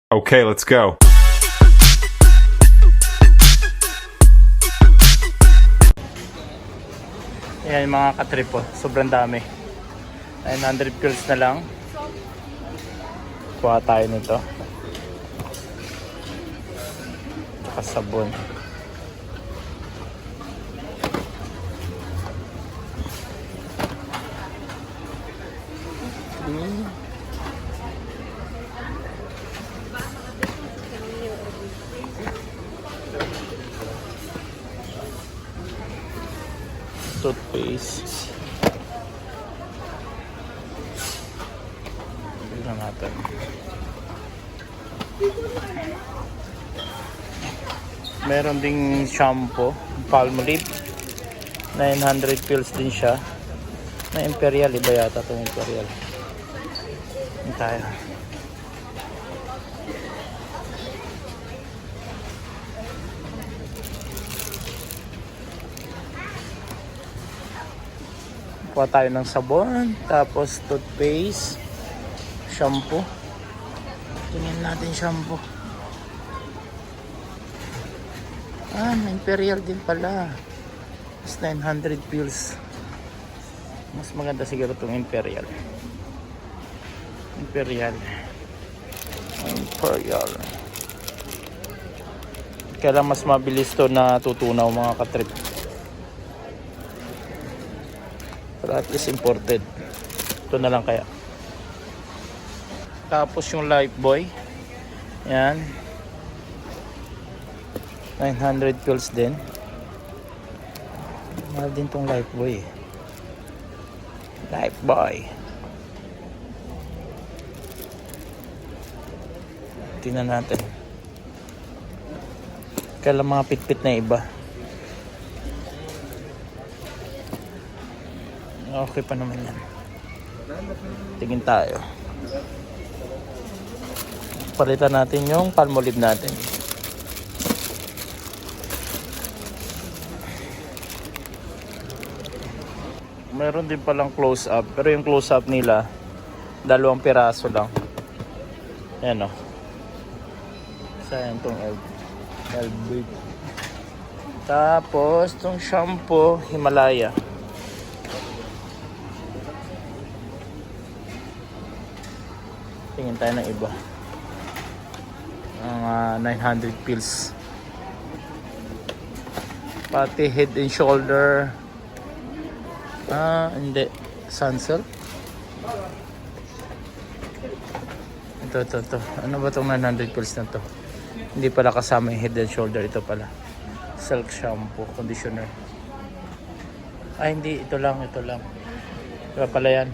Okay, let's go. Ayan mga katrip po, sobrang dami. 900 pills na lang. Kuha tayo nito. Tsaka sabon. Toothpaste. Tignan natin. Meron ding shampoo, Palmolive. 900 pills din siya. Na Imperial, iba yata itong Imperial. Yan tayo. Kuha tayo ng sabon, tapos toothpaste, shampoo. Tingnan natin shampoo. Imperial din pala. Mas 900 pills. Mas maganda siguro itong Imperial. Imperial. Kailan mas mabilis to na tutunaw mga katrip. Pero at least imported. Ito na lang kaya. Tapos yung Lifebuoy. Yan. 900 pills din. Mahal din tong Lifebuoy. Lifebuoy. Tingnan natin. Kailan mga pitpit na iba. Okay pa naman yan. Tingin tayo. Palitan natin yung Palmolive natin. Meron din palang close up. Pero yung close up nila 2 piraso lang. Ayan o. Sayang tong LB. Tapos tong shampoo Himalaya. Tingin tayo ng iba. Ang 900 pills. Pati head and shoulder. Hindi. Sunsilk. Ito. Ano ba itong 900 pills na to? Hindi pala kasama yung head and shoulder. Ito pala. Silk shampoo, conditioner. Hindi. Ito lang. Diba pala yan?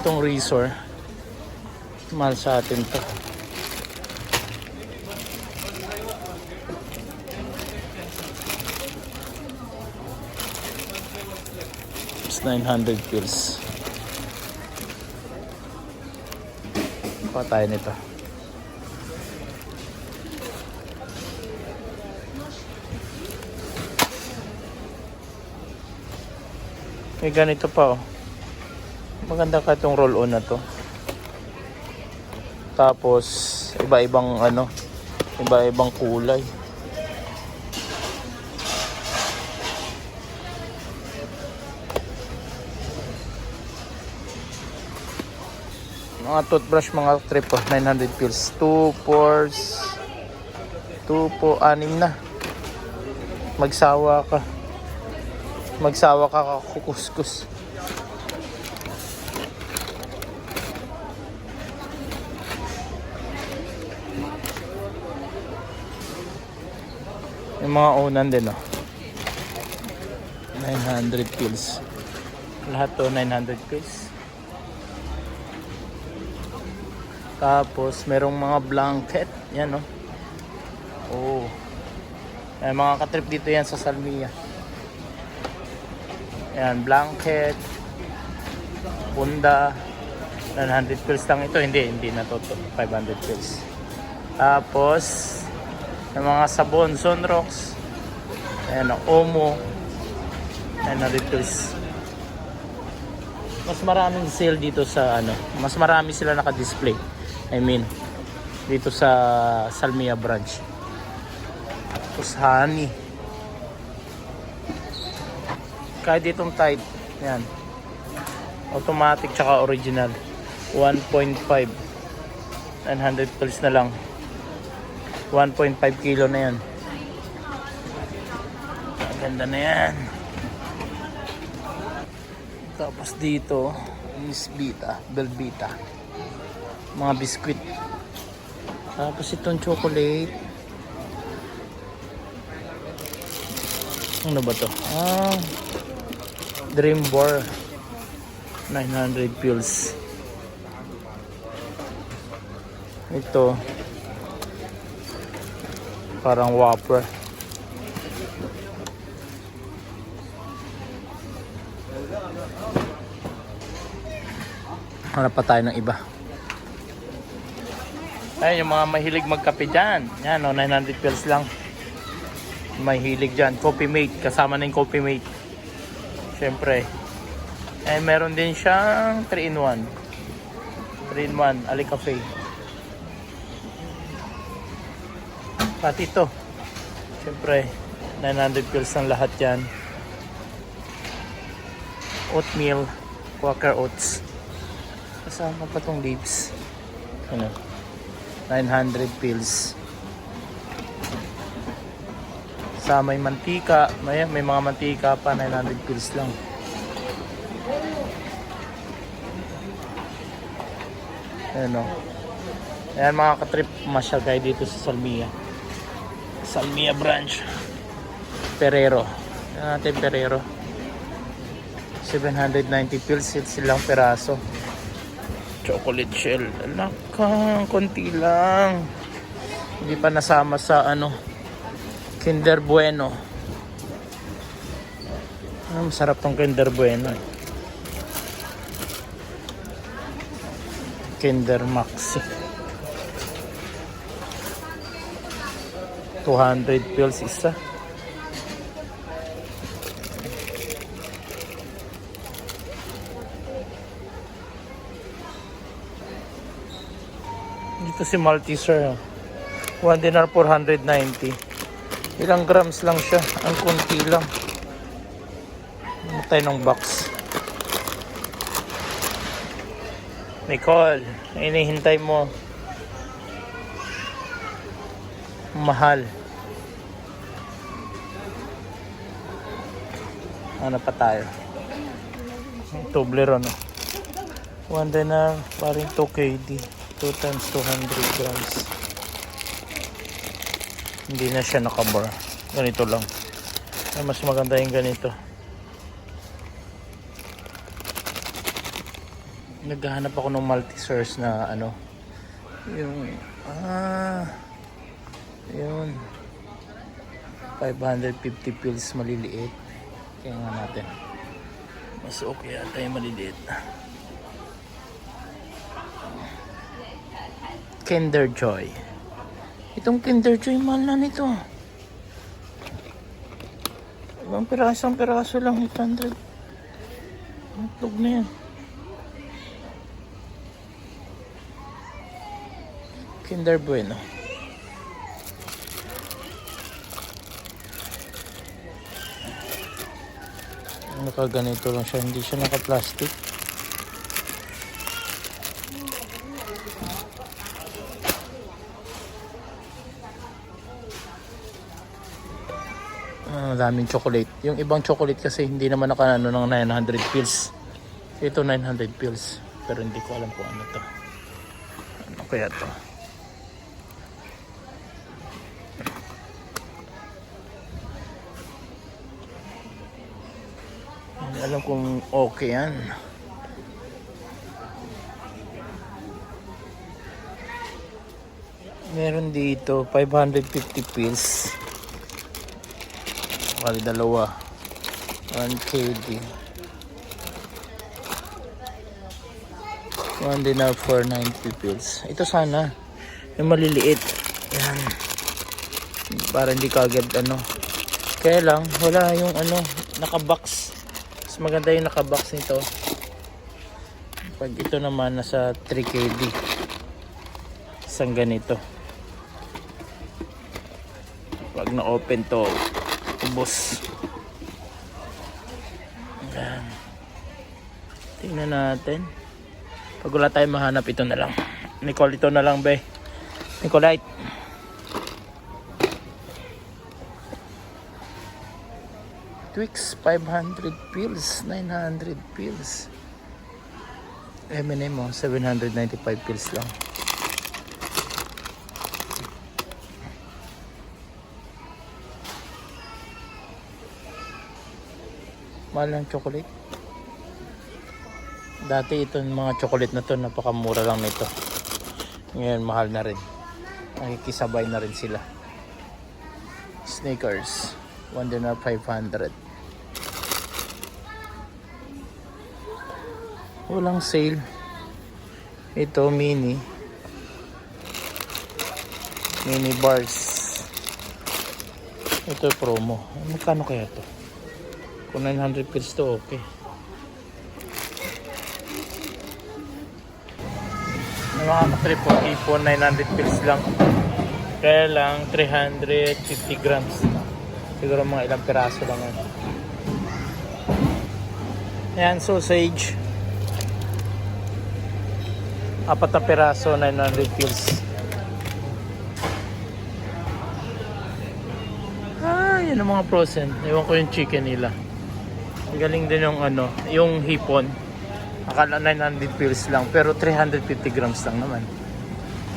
Itong Razor. Mahal sa atin to. It's 900 pills. Pa tayo nito. May ganito pa oh. Maganda ka itong roll-on na to. Tapos iba-ibang iba-ibang kulay. Mga toothbrush, mga trip 900 pills. 2 po 6 na. Magsawa ka kakuskus. Yung mga unan din 900 pills. Lahat to 900 pills. Tapos merong mga blanket. Yan mga katrip dito yan sa Salmia. Yan, blanket, punda, 900 pills lang ito. Hindi na to 500 pills. Tapos yung mga sabon, Sunrox. Ayan, Omo, 900 pills. mas maraming sale dito sa ano, mas marami sila naka-display. I mean, dito sa Salmia branch. Tapos honey. Kahit ditong type, yan. Automatic tsaka original. 1.5. 900 pills na lang. 1.5 kilo na yan. Ganda na yan. Tapos dito is Vita, Belvita. Mga biskwit. Tapos itong chocolate. Ano ba to? Dream Bar. 900 pills. Ito parang Whopper. Hanap pa tayo ng iba. Ayun, yung mga mahilig magkape dyan. Yan o, 900 pills lang. Mahilig dyan. Coffee Mate. Kasama na yung Coffee Mate. Siyempre. Eh, meron din siyang 3-in-1. 3-in-1. Ali Cafe. Pati ito. Siyempre. 900 pills ang lahat yan. Oatmeal. Quaker Oats. Kasama pa tong leaves. Ano? 900 pills. Sa may mantika, may mga mantika pa, 900 pills lang. Ano? Ayan mga katrip, masyal kayo dito sa Salmia. Salmia branch. Ferrero. Ayan natin Ferrero. 790 pills, silang peraso. Chocolate shell. Alaka, konti lang. Hindi pa nasama sa ano, Kinder Bueno. Masarap tong Kinder Bueno. Kinder Maxi. 200 pills isa. Dito si Malteser. 1 dinar 490. Ilang grams lang siya. Ang konti lang. Matay ng box. Nicole, inihintay mo. Mahal. Ano pa tayo? Toblerone. 1 dinar paring 2 KD. 2 times 200 grams. Hindi na siya nakabar. Ganito lang. Ay, mas maganda yung ganito. Naghahanap ako ng multi-source na ano. Yung yun. 550 pills maliliit. Kaya nga natin. Mas okay yata yung maliliit. Kinder Joy. Itong Kinder Joy, mahal na nito. Ibang piraso lang, 800. Matlog na yan. Kinder Bueno. Nakaganito lang siya, hindi siya naka-plastic. Daming chocolate. Yung ibang chocolate kasi hindi naman naka-ano ng 900 pills. Ito 900 pills. Pero hindi ko alam kung ano to. Ano kaya to? Hindi alam kung okay yan. Meron dito 550 pills. Bali dalawa. 1 KD. 1 dinar 490 pills. Ito sana. Yung maliliit. Yan. Para hindi kagad ano. Kaya lang, wala yung ano, nakabox. Mas maganda yung nakabox nito. Pag ito naman nasa 3KD. Isang ganito. Pag na-open to, ubos. Ayan. Tingnan natin. Pag wala tayong mahanap, ito na lang. Nicole, ito na lang, be. Nicolite. Twix, 500 pills, 900 pills. M&M mo, 795 pills lang. Mahal ng chocolate. Dati itong mga chocolate na to, napakamura lang nito. Ngayon, mahal na rin. Nakikisabay na rin sila. Snickers, $1.500. Walang sale. Ito, mini bars. Ito promo. Magkano kaya to? Kung 900 pills to, okay. Yung mga katrip po, ipon 900 pills lang. Kaya lang 350 grams. Siguro mga ilang piraso lang yan. Ayan, sausage. 4 na piraso, 900 pills. Yan ang mga frozen. Ewan ko yung chicken nila. Ang galing din yung ano, yung hipon. Akala 900 pills lang, pero 350 grams lang naman.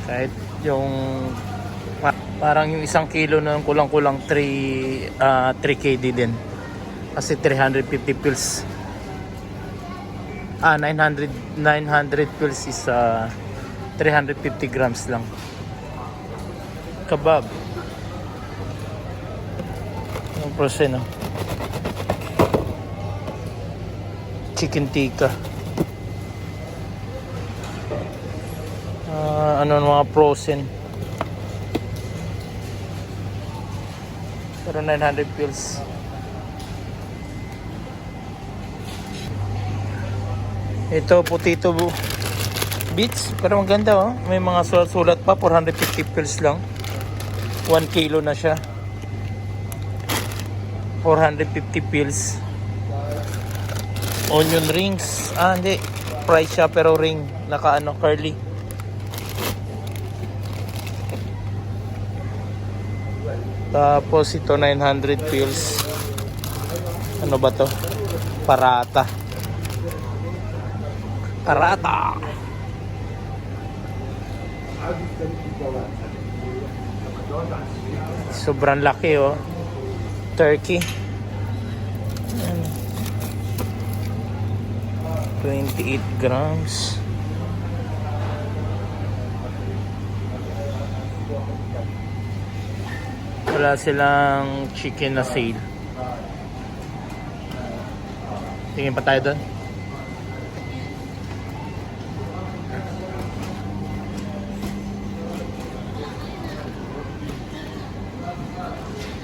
Kahit yung parang yung 1 kilo na kulang-kulang 3KD din. Kasi 350 pills. 900 pills is 350 grams lang. Kebab. Yung frozen, no? Chicken tikka. Ano mga frozen. Pero 900 pills. Ito, potato bits. Pero maganda, oh. May mga sulat-sulat pa. 450 pills lang. 1 kilo na siya. 450 pills. Onion rings. Hindi. Price siya pero ring. Naka curly. Tapos ito 900 pills. Ano ba to? Parata. Sobrang laki, oh. Turkey. 28 grams. Wala silang chicken na sale. Tingin pa tayo doon.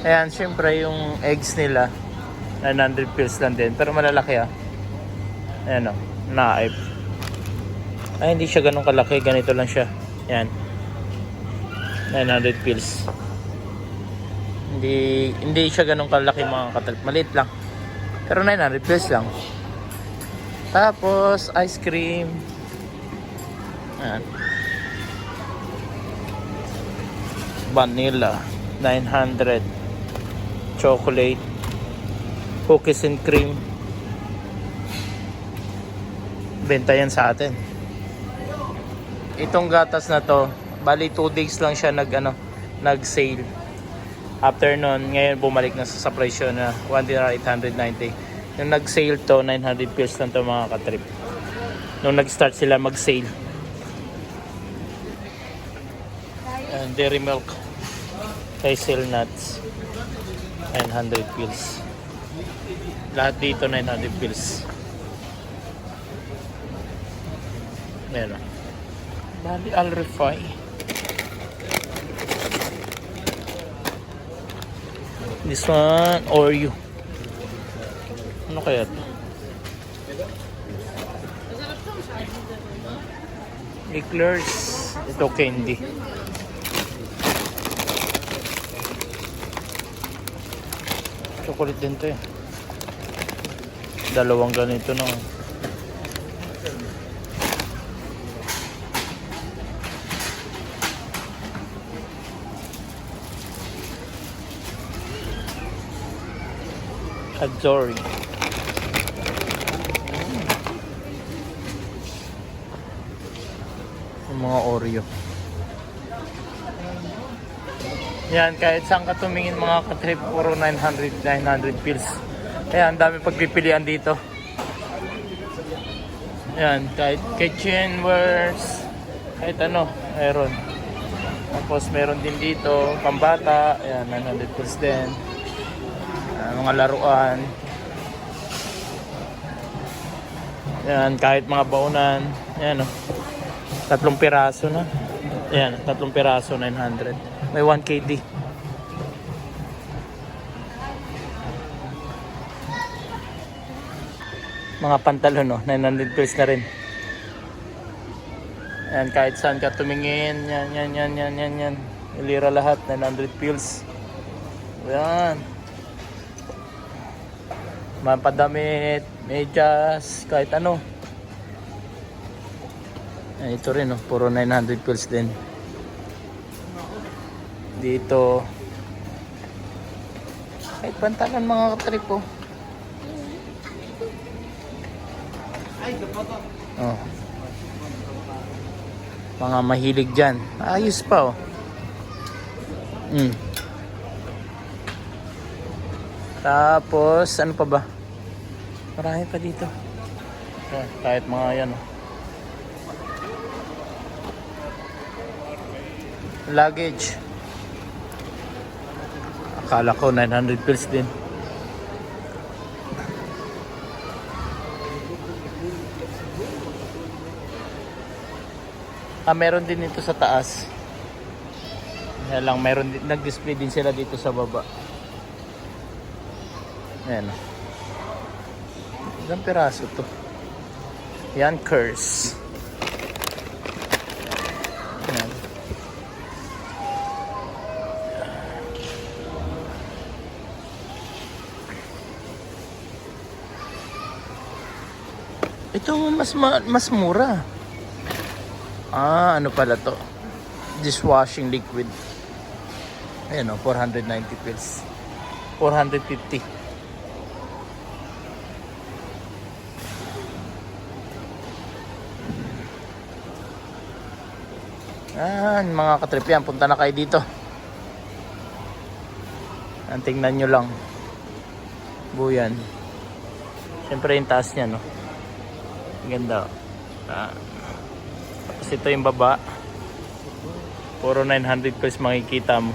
Ayan, syempre yung eggs nila 900 pills lang din, pero malalaki, ah. Ayan, oh, naip. Ay, hindi siya ganun kalaki, ganito lang siya. Ayan, 900 pills. Hindi siya ganun kalaki, mga katalip. Maliit lang, pero 900 pills lang. Tapos ice cream. Ayan, vanilla 900. Chocolate, cookies and cream. Benta yan sa atin. Itong gatas na to, bali 2 days lang siya nag-sale. After nun, ngayon bumalik na sa presyo na 1,890. Nung nag-sale to, 900 pills lang to, mga katrip. Nung nag-start sila mag-sale. And dairy milk, hazelnuts, 900 pills. Lahat dito 900 pills. Meron. Bali Alrify. This one, Oreo. Ano kaya ito? Eclairs. Ito candy. Chocolate din to eh. Dalawang ganito na. Kadzori. Yung mga Oreo. Yan, kahit saan ka tumingin mga katrip, puro 900 pills. Kaya ang dami pagpipilian dito. Yan, kahit kitchenwares, kahit ano, meron. Tapos meron din dito, pambata, yan, 900 pills din. Mga laruan. Yan, kahit mga baunan. Yan, oh. 3 piraso na. Yan, 3 piraso, 900. May 1 KD. Mga pantalon, no? 900 pills na rin. Yan, kahit saan ka tumingin. Yan. Ilira lahat, 900 pills. Yan. Mga padamit, medyas, kahit ano. Yan, ito rin, no? Puro 900 pills din. Dito. Kahit pantalan mga katrip, oh. Oh. Mga mahilig dyan. Ayos pa, oh. Tapos, ano pa ba? Marami pa dito. Kahit mga yan, oh. Luggage. Akala ko 900 pills din. Meron din ito sa taas. Kaya lang, meron din, nag-display din sila dito sa baba. Ayan. Ilang piraso to? Yan, curse. Ayan. Ito mas mura. Ano pala to? Dishwashing liquid. Ayan, o, 490 pills. 450. Mga katrip yan, punta na kayo dito. Tingnan nyo lang. Buyan. Siyempre yung taas niya, no? Ganda. Tapos ito yung baba. Puro 900 pesos makikita mo.